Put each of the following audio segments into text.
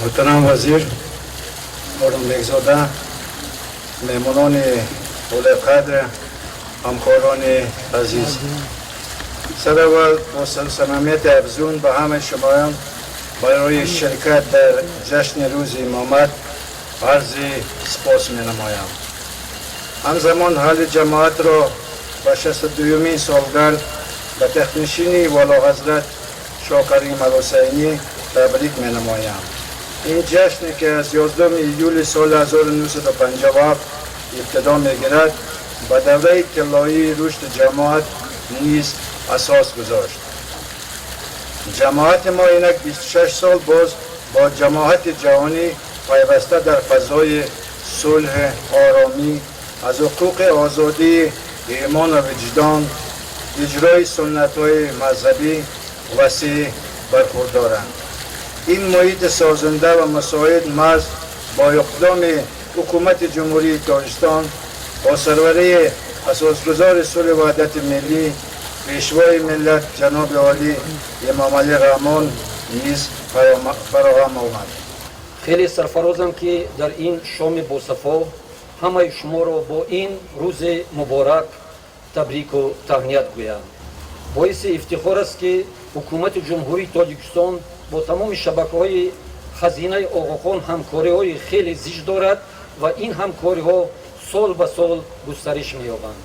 محترم وزیر، آرام بگزاده، مهمانان اول قدر، همکاران عزیز، سر اول با صمیمیت افزون به همه شمایان برای شرکت در جشن روز امامت عرض سپاس می نمایم. همزمان حال جماعت را به 62مین سالگرد به تخت‌نشین والا حضرت شاه کریم الحسینی تبریک می نمایم. این جشن که از 11 ایول سال 1957 ابتدا می گیرد به دوره طلایی رشد جماعت نیز اساس گذاشت. جماعت ما اینک 26 سال باز با جماعت جهانی پیوسته در فضای صلح، آرامی، از حقوق آزادی ایمان و وجدان، اجرای سنت‌های مذهبی وسیع برخوردارند. این محیط سازنده و مساعد محض با اقدام حکومت جمهوری تاجیکستان با سروری اساسگزار صلح وحدت ملی پیشوای ملت جناب عالی امام علی رحمان نیز فراهم آمد. خیلی سرفرازم که در این شام باصفا همه شما را با این روز مبارک تبریک و تهنیت گویم. باعث افتخار است که حکومت جمهوری تاجیکستان با تمام شبکه‌های خزینه آقاخان همکاری‌های خیلی زیاد دارد و این همکاری‌ها سال به سال گسترش می‌یابند.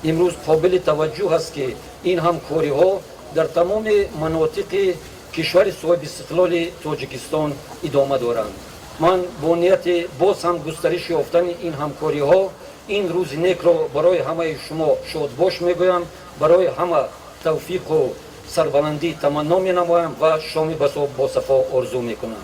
امروز قابل توجه است که این همکاری‌ها در تمام مناطق کشور صاحب استقلال تاجیکستان ادامه دارند. من با نیت باز هم گسترش یافتن این همکاری‌ها این روز نیک را برای همه شما شادباش می‌گویم، برای همه توفیق و سربلندی تمنا می‌نمایم و شام باصفا آرزو می‌کنم.